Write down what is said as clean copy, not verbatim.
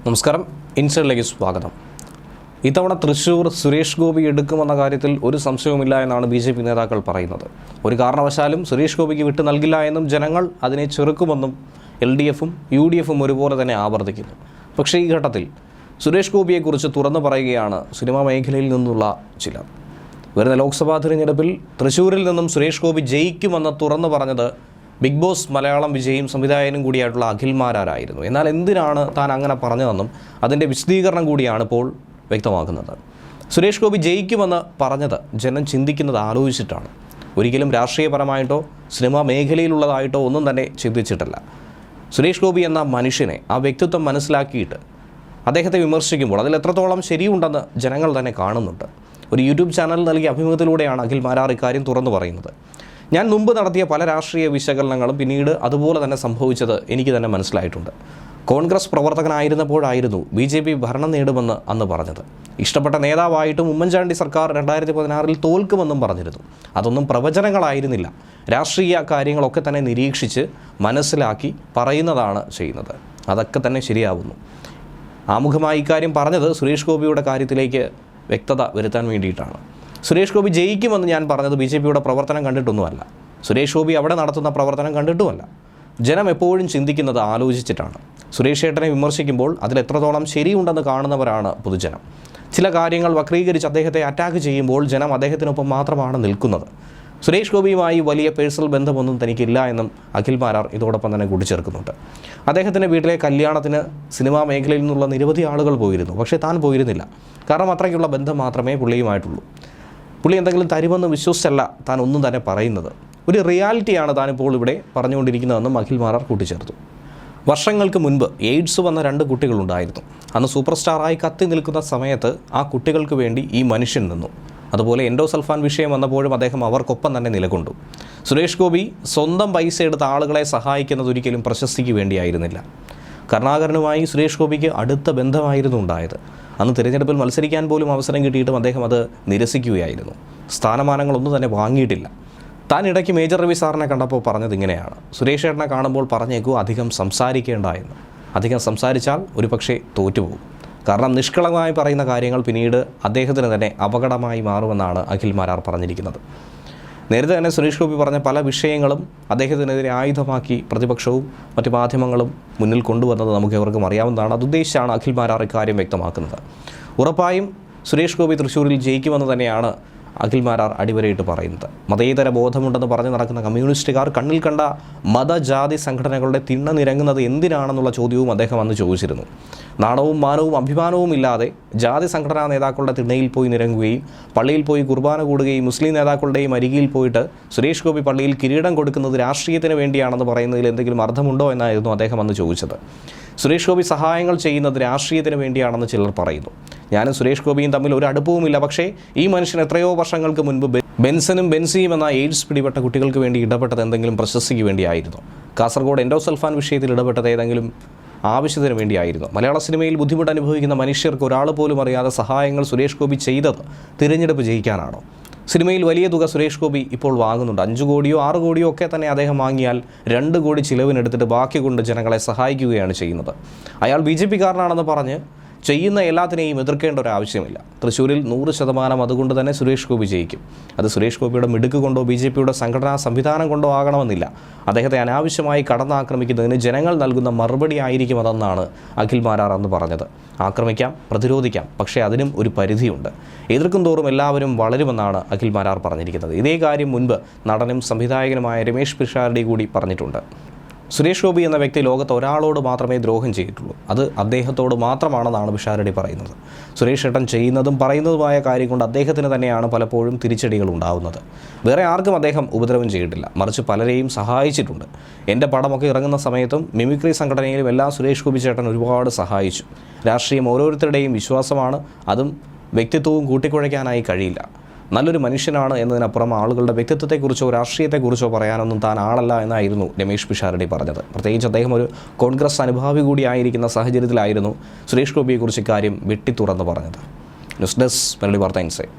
നമസ്കാരം, ഇൻസൈഡിലേക്ക് സ്വാഗതം. ഇത്തവണ തൃശ്ശൂർ സുരേഷ് ഗോപി എടുക്കുമെന്ന കാര്യത്തിൽ ഒരു സംശയവുമില്ല എന്നാണ് BJP നേതാക്കൾ പറയുന്നത്. ഒരു കാരണവശാലും സുരേഷ് ഗോപിക്ക് വിട്ടു നൽകില്ല എന്നും ജനങ്ങൾ അതിനെ ചെറുക്കുമെന്നും LDFും UDFും ഒരുപോലെ തന്നെ ആവർത്തിക്കുന്നു. പക്ഷേ ഈ ഘട്ടത്തിൽ സുരേഷ് ഗോപിയെക്കുറിച്ച് തുറന്നു പറയുകയാണ് സിനിമാ മേഖലയിൽ നിന്നുള്ള ചിലർ. വരുന്ന ലോക്സഭാ തിരഞ്ഞെടുപ്പിൽ തൃശ്ശൂരിൽ നിന്നും സുരേഷ് ഗോപി ജയിക്കുമെന്ന് തുറന്നു പറഞ്ഞത് ബിഗ് ബോസ് മലയാളം വിജയും സംവിധായകനും കൂടിയായിട്ടുള്ള അഖിൽ മാരാരായിരുന്നു. എന്നാൽ എന്തിനാണ് താൻ അങ്ങനെ പറഞ്ഞതെന്നും അതിൻ്റെ വിശദീകരണം കൂടിയാണ് ഇപ്പോൾ വ്യക്തമാക്കുന്നത്. സുരേഷ് ഗോപി ജയിക്കുമെന്ന് പറഞ്ഞത് ജനം ചിന്തിക്കുന്നത് ആലോചിച്ചിട്ടാണ്. ഒരിക്കലും രാഷ്ട്രീയപരമായിട്ടോ സിനിമാ മേഖലയിലുള്ളതായിട്ടോ ഒന്നും തന്നെ ചിന്തിച്ചിട്ടില്ല. സുരേഷ് ഗോപി എന്ന മനുഷ്യനെ, ആ വ്യക്തിത്വം മനസ്സിലാക്കിയിട്ട് അദ്ദേഹത്തെ വിമർശിക്കുമ്പോൾ അതിൽ എത്രത്തോളം ശരിയുണ്ടെന്ന് ജനങ്ങൾ തന്നെ കാണുന്നുണ്ട്. ഒരു യൂട്യൂബ് ചാനൽ നൽകിയ അഭിമുഖത്തിലൂടെയാണ് അഖിൽ മാരാർ ഇക്കാര്യം തുറന്നു പറയുന്നത്. ഞാൻ മുമ്പ് നടത്തിയ പല രാഷ്ട്രീയ വിശകലനങ്ങളും പിന്നീട് അതുപോലെ തന്നെ സംഭവിച്ചത് എനിക്ക് തന്നെ മനസ്സിലായിട്ടുണ്ട്. കോൺഗ്രസ് പ്രവർത്തകനായിരുന്നപ്പോഴായിരുന്നു BJP ഭരണം നേടുമെന്ന് അന്ന് പറഞ്ഞത്. ഇഷ്ടപ്പെട്ട നേതാവായിട്ടും ഉമ്മൻചാണ്ടി സർക്കാർ 2016 തോൽക്കുമെന്നും പറഞ്ഞിരുന്നു. അതൊന്നും പ്രവചനങ്ങളായിരുന്നില്ല. രാഷ്ട്രീയ കാര്യങ്ങളൊക്കെ തന്നെ നിരീക്ഷിച്ച് മനസ്സിലാക്കി പറയുന്നതാണ് ചെയ്യുന്നത്. അതൊക്കെ തന്നെ ശരിയാവുന്നു. ആമുഖമായി ഇക്കാര്യം പറഞ്ഞത് സുരേഷ് ഗോപിയുടെ കാര്യത്തിലേക്ക് വ്യക്തത വരുത്താൻ വേണ്ടിയിട്ടാണ്. സുരേഷ് ഗോപി ജയിക്കുമെന്ന് ഞാൻ പറഞ്ഞത് BJPയുടെ പ്രവർത്തനം കണ്ടിട്ടൊന്നുമല്ല. സുരേഷ് ഗോപി അവിടെ നടത്തുന്ന പ്രവർത്തനം കണ്ടിട്ടുമല്ല. ജനം എപ്പോഴും ചിന്തിക്കുന്നത് ആലോചിച്ചിട്ടാണ്. സുരേഷ് ഏട്ടനെ വിമർശിക്കുമ്പോൾ അതിലെത്രത്തോളം ശരിയുണ്ടെന്ന് കാണുന്നവരാണ് പൊതുജനം. ചില കാര്യങ്ങൾ വക്രീകരിച്ച് അദ്ദേഹത്തെ അറ്റാക്ക് ചെയ്യുമ്പോൾ ജനം അദ്ദേഹത്തിനൊപ്പം മാത്രമാണ് നിൽക്കുന്നത്. സുരേഷ് ഗോപിയുമായി വലിയ പേഴ്സണൽ ബന്ധമൊന്നും തനിക്കില്ല എന്നും അഖിൽ മാരാർ ഇതോടൊപ്പം തന്നെ കൂട്ടിച്ചേർക്കുന്നുണ്ട്. അദ്ദേഹത്തിൻ്റെ വീട്ടിലെ കല്യാണത്തിന് സിനിമാ മേഖലയിൽ നിന്നുള്ള നിരവധി ആളുകൾ പോയിരുന്നു. പക്ഷേ താൻ പോയിരുന്നില്ല. കാരണം അത്രയ്ക്കുള്ള ബന്ധം മാത്രമേ പുള്ളിയുമായിട്ടുള്ളൂ. പുള്ളി എന്തെങ്കിലും തരുമെന്ന് വിശ്വസിച്ചല്ല താൻ ഒന്നും തന്നെ പറയുന്നത്. ഒരു റിയാലിറ്റിയാണ് താനിപ്പോൾ ഇവിടെ പറഞ്ഞുകൊണ്ടിരിക്കുന്നതെന്നും അഖിൽ മാരാർ കൂട്ടിച്ചേർത്തു. വർഷങ്ങൾക്ക് മുൻപ് എയ്ഡ്സ് വന്ന 2 കുട്ടികളുണ്ടായിരുന്നു. അന്ന് സൂപ്പർ സ്റ്റാറായി കത്തി നിൽക്കുന്ന സമയത്ത് ആ കുട്ടികൾക്ക് വേണ്ടി ഈ മനുഷ്യൻ നിന്നു. അതുപോലെ എൻഡോസൾഫാൻ വിഷയം വന്നപ്പോഴും അദ്ദേഹം അവർക്കൊപ്പം തന്നെ നിലകൊണ്ടു. സുരേഷ് ഗോപി സ്വന്തം പൈസ എടുത്ത ആളുകളെ സഹായിക്കുന്നത് ഒരിക്കലും പ്രശസ്തിക്ക് വേണ്ടിയായിരുന്നില്ല. കരുണാകരനുമായി സുരേഷ് ഗോപിക്ക് അടുത്ത ബന്ധമായിരുന്നു ഉണ്ടായത്. അന്ന് തിരഞ്ഞെടുപ്പിൽ മത്സരിക്കാൻ പോലും അവസരം കിട്ടിയിട്ടും അദ്ദേഹം അത് നിരസിക്കുകയായിരുന്നു. സ്ഥാനമാനങ്ങളൊന്നും തന്നെ വാങ്ങിയിട്ടില്ല. താൻ ഇടയ്ക്ക് മേജർ രവി സാറിനെ കണ്ടപ്പോൾ പറഞ്ഞത് ഇങ്ങനെയാണ്: സുരേഷ് ഏട്ടനെ കാണുമ്പോൾ പറഞ്ഞേക്കൂ അധികം സംസാരിക്കേണ്ട എന്ന്. അധികം സംസാരിച്ചാൽ ഒരു പക്ഷേ തോറ്റുപോകും. കാരണം നിഷ്കളങ്കമായി പറയുന്ന കാര്യങ്ങൾ പിന്നീട് അദ്ദേഹത്തിന് തന്നെ അപകടമായി മാറുമെന്നാണ് അഖിൽ മാരാർ പറഞ്ഞിരിക്കുന്നത്. നേരത്തെ തന്നെ സുരേഷ് ഗോപി പറഞ്ഞ പല വിഷയങ്ങളും അദ്ദേഹത്തിനെതിരെ ആയുധമാക്കി പ്രതിപക്ഷവും മറ്റ് മാധ്യമങ്ങളും മുന്നിൽ കൊണ്ടുവന്നത് നമുക്ക് എവർക്കും അറിയാവുന്നതാണ്. അതുദ്ദേശിച്ചാണ് അഖിൽ മാരാർ ഇക്കാര്യം വ്യക്തമാക്കുന്നത്. ഉറപ്പായും സുരേഷ് ഗോപി തൃശ്ശൂരിൽ ജയിക്കുമെന്ന് തന്നെയാണ് അഖിൽ മാരാർ അടിവരയിട്ട് പറയുന്നത്. മതേതര ബോധമുണ്ടെന്ന് പറഞ്ഞ് നടക്കുന്ന കമ്മ്യൂണിസ്റ്റുകാർ കണ്ണിൽ കണ്ട മതജാതി സംഘടനകളുടെ തിണ്ണ നിരങ്ങുന്നത് എന്തിനാണെന്നുള്ള ചോദ്യവും അദ്ദേഹം അന്ന് ചോദിച്ചിരുന്നു. നാണവും മാനവും അഭിമാനവും ഇല്ലാതെ ജാതി സംഘടനാ നേതാക്കളുടെ തിണ്ണയിൽ പോയി നിരങ്ങുകയും പള്ളിയിൽ പോയി കുർബാന കൂടുകയും മുസ്ലിം നേതാക്കളുടെയും അരികിൽ പോയിട്ട് സുരേഷ് ഗോപി പള്ളിയിൽ കിരീടം കൊടുക്കുന്നത് രാഷ്ട്രീയത്തിന് വേണ്ടിയാണെന്ന് പറയുന്നതിൽ എന്തെങ്കിലും അർത്ഥമുണ്ടോ എന്നായിരുന്നു അദ്ദേഹം അന്ന് ചോദിച്ചത്. സുരേഷ് ഗോപി സഹായങ്ങൾ ചെയ്യുന്നത് രാഷ്ട്രീയത്തിന് വേണ്ടിയാണെന്ന് ചിലർ പറയുന്നു. ഞാനും സുരേഷ് ഗോപിയും തമ്മിൽ ഒരു അടുപ്പവുമില്ല. പക്ഷേ ഈ മനുഷ്യൻ എത്രയോ വർഷങ്ങൾക്ക് മുൻപ് ബെൻസനും ബെൻസിയും എന്ന എയ്ഡ്സ് പിടിപെട്ട കുട്ടികൾക്ക് വേണ്ടി ഇടപെട്ടത് എന്തെങ്കിലും പ്രശസ്തിക്ക് വേണ്ടിയായിരുന്നു. കാസർഗോഡ് എൻഡോസൾഫാൻ വിഷയത്തിൽ ഇടപെട്ടത് ഏതെങ്കിലും ആവശ്യത്തിന് വേണ്ടിയായിരുന്നു. മലയാള സിനിമയിൽ ബുദ്ധിമുട്ട് അനുഭവിക്കുന്ന മനുഷ്യർക്ക് ഒരാൾ പോലും അറിയാതെ സഹായങ്ങൾ സുരേഷ് ഗോപി ചെയ്തത് തിരഞ്ഞെടുപ്പ് ജയിക്കാനാണോ? സിനിമയിൽ വലിയ തുക സുരേഷ് ഗോപി ഇപ്പോൾ വാങ്ങുന്നുണ്ട്. 5 കോടിയോ 6 കോടിയോ ഒക്കെ തന്നെ അദ്ദേഹം വാങ്ങിയാൽ 2 കോടി ചിലവിനെടുത്തിട്ട് ബാക്കി കൊണ്ട് ജനങ്ങളെ സഹായിക്കുകയാണ് ചെയ്യുന്നത്. അയാൾ BJPക്കാരനാണെന്ന് പറഞ്ഞ് ചെയ്യുന്ന എല്ലാത്തിനെയും എതിർക്കേണ്ട ഒരു ആവശ്യമില്ല. തൃശ്ശൂരിൽ 100% അതുകൊണ്ട് തന്നെ സുരേഷ് ഗോപി ജയിക്കും. അത് സുരേഷ് ഗോപിയുടെ മിടുക്ക് കൊണ്ടോ BJPയുടെ സംഘടനാ സംവിധാനം കൊണ്ടോ ആകണമെന്നില്ല. അദ്ദേഹത്തെ അനാവശ്യമായി കടന്നാക്രമിക്കുന്നതിന് ജനങ്ങൾ നൽകുന്ന മറുപടി ആയിരിക്കും അതെന്നാണ് അഖിൽ മാരാർ അന്ന് പറഞ്ഞത്. ആക്രമിക്കാം, പ്രതിരോധിക്കാം, പക്ഷേ അതിനും ഒരു പരിധിയുണ്ട്. എതിർക്കും തോറും എല്ലാവരും വളരുമെന്നാണ് അഖിൽ മാരാർ പറഞ്ഞിരിക്കുന്നത്. ഇതേ കാര്യം മുൻപ് നടനും സംവിധായകനുമായ രമേഷ് പിഷാരടി കൂടി പറഞ്ഞിട്ടുണ്ട്. സുരേഷ് ഗോപി എന്ന വ്യക്തി ലോകത്ത് ഒരാളോട് മാത്രമേ ദ്രോഹം ചെയ്തിട്ടുള്ളൂ. അത് അദ്ദേഹത്തോട് മാത്രമാണെന്നാണ് പിഷാരടി പറയുന്നത്. സുരേഷ് ഏട്ടൻ ചെയ്യുന്നതും പറയുന്നതുമായ കാര്യം കൊണ്ട് അദ്ദേഹത്തിന് തന്നെയാണ് പലപ്പോഴും തിരിച്ചടികൾ ഉണ്ടാവുന്നത്. വേറെ ആർക്കും അദ്ദേഹം ഉപദ്രവം ചെയ്തിട്ടില്ല, മറിച്ച് പലരെയും സഹായിച്ചിട്ടുണ്ട്. എൻ്റെ പടമൊക്കെ ഇറങ്ങുന്ന സമയത്തും മിമിക്രി സംഘടനയിലും എല്ലാം സുരേഷ് ഗോപി ചേട്ടൻ ഒരുപാട് സഹായിച്ചു. രാഷ്ട്രീയം ഓരോരുത്തരുടെയും വിശ്വാസമാണ്. അതും വ്യക്തിത്വവും കൂട്ടിക്കുഴയ്ക്കാനായി കഴിയില്ല. നല്ലൊരു മനുഷ്യനാണ് എന്നതിനപ്പുറം ആളുകളുടെ വ്യക്തിത്വത്തെക്കുറിച്ചോ രാഷ്ട്രീയത്തെക്കുറിച്ചോ പറയാനൊന്നും താൻ ആളല്ല എന്നായിരുന്നു രമേഷ് പിഷാരടി പറഞ്ഞത്. പ്രത്യേകിച്ച് അദ്ദേഹം ഒരു കോൺഗ്രസ് അനുഭാവി കൂടിയായിരിക്കുന്ന സാഹചര്യത്തിലായിരുന്നു സുരേഷ് ഗോപിയെക്കുറിച്ച് കാര്യം വെട്ടിത്തുറന്ന് പറഞ്ഞത്. ന്യൂസ് ഡെസ്ക് മലയാളി വാർത്ത ഇൻസൈഡ്.